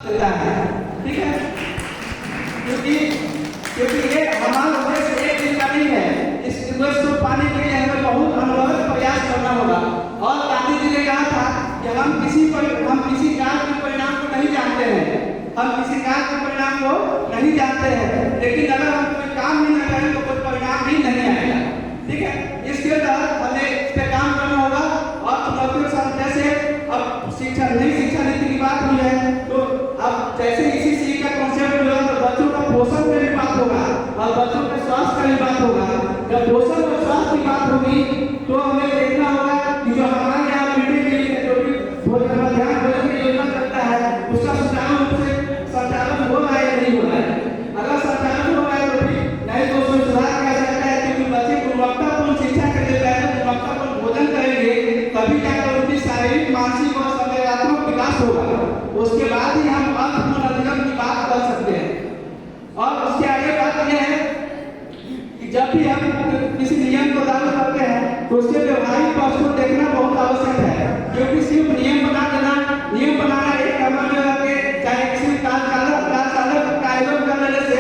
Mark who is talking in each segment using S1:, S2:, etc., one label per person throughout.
S1: देता है, ठीक है। क्योंकि ये हमारा उद्देश्य एक दिन का नहीं है। इस उद्देश्य को पाने के लिए हमें बहुत अनवरत प्रयास करना होगा। और गांधी जी ने कहा था कि हम किसी कार्य के परिणाम को नहीं जानते हैं, हम किसी कार्य के परिणाम को नहीं जानते हैं, लेकिन अगर हम कोई काम ही न करें तो कोई परिणाम ही नहीं आएगा, ठीक है। इसके तहत हमें इस पर काम करना होगा। और चुनौतियों के साथ जैसे अब नई शिक्षा नीति की बात हुई है, तो अब जैसे इसी सीख का कॉन्सेप्ट हुआ तो बच्चों का पोषण पर भी बात होगा और बच्चों के स्वास्थ्य का भी बात होगा। जब पोषण और स्वास्थ्य की बात होगी तो हमें देखना होगा कि जो हमारे यहाँ मिड डे मील जो भी भोजन मध्याह्न भोजन की योजना करता है उसका सुचारू रूप से संचालन हो रहा है या नहीं हो रहा है। अगर संचालन हो रहा है तो भी नहीं तो उसमें सुधार किया जाता है, क्योंकि बच्चे गुणवत्तापूर्ण शिक्षा के लिए पहले गुणवत्तापूर्ण भोजन करेंगे तभी जाकर उनकी शारीरिक मानसिक और संवेदनात्मक विकास होगा। उसके बाद ही हम अर्थपूर्ण अधिगम की बात कर सकते हैं। और उसके आगे बात यह है कि जब भी हम किसी नियम को लागू करते हैं तो उसके व्यवहारिक पक्ष को देखना बहुत आवश्यक है, क्योंकि सिर्फ नियम बनाना एक अमल में रखे चाहे किसी कार चालक का आयोजन कर लेने से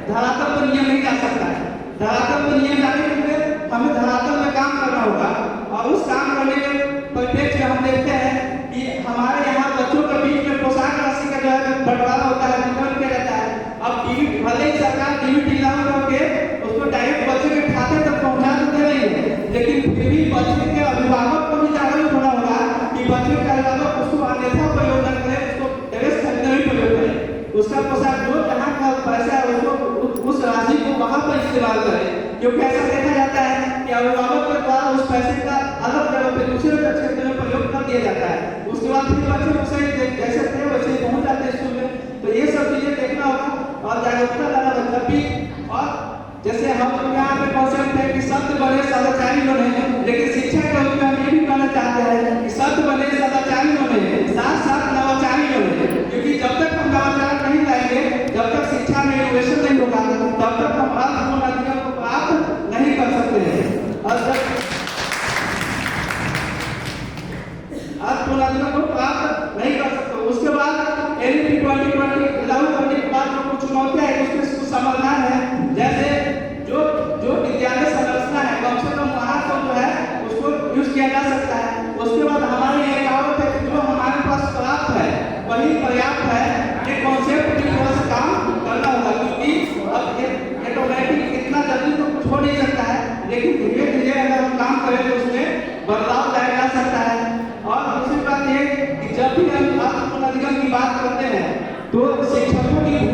S1: धरातल पर नियम नहीं जा सकता है। धरातल पर नियम लाने के लिए हमें धरातल में काम करना होगा। और उस काम करने के परिप्रेक्ष्य हम देखते हैं कि हमारे यहाँ बच्चों के बीच में पोशाक राशि का जो है बंटवारा होता है, वितरण किया जाता है। अब टीवी भले ही सरकार टीवी लागू करके उसको डायरेक्ट बच्चे के खाते तक पहुंचा तो दे रही है, लेकिन फिर भी बच्चे के अभिभावक को भी जागरूक होना होगा कि बच्चे का अभिभावक उसको अन्यथा प्रयोग न करे, उसको ड्रेस खरीदने में प्रयोग करे, उसका पोशाक जो जहाँ का पैसा है उसको उस राशि को वहाँ पर इस्तेमाल करे। क्योंकि ऐसा देखा जाता है कि अभिभावक के द्वारा उस पैसे का अलग जगह पे दूसरे क्षेत्र में प्रयोग कर दिया जाता है। उसके बाद फिर बच्चे उसे जैसे थे वैसे पहुंच जाते हैं स्कूल में। तो ये सब चीजें देखना होगा और जागरूकता लाना होगा भी। और जैसे हम यहाँ पे कॉन्सेप्ट है कि सत्य बने सदाचारी बने, लेकिन शिक्षा के रूप में हम ये भी कहना चाहते हैं कि सत्य बने सदाचारी बने, साथ साथ नवाचारी बने। क्योंकि जब तक हम नवाचार नहीं लाएंगे, जब तक शिक्षा में इनोवेशन नहीं होगा, तब तक हम अर्थपूर्ण अधिगम को प्राप्त नहीं कर सकते हैं। और जब अर्थपूर्ण अधिगम को प्राप्त नहीं कर सकते, उसके बाद एनईपी 2020 लागू करने के बाद जो कुछ चुनौतियां है उसके कुछ समाधान है। जैसे जो विद्यालय संरचना है कम से कम वहाँ तो जो है उसको यूज किया जा सकता है। उसके बाद हमारे ये कहावत है कि जो हमारे पास प्राप्त है वही पर्याप्त है। ये कॉन्सेप्ट की थोड़ा सा काम करना होगा, क्योंकि अब ऑटोमेटिक इतना जल्दी तो कुछ हो नहीं सकता है, लेकिन धीरे धीरे अगर हम काम करें तो उसमें बदलाव लाया जा सकता है। और दूसरी बात ये कि जब भी हम अर्थपूर्ण अधिगम की बात करते हैं तो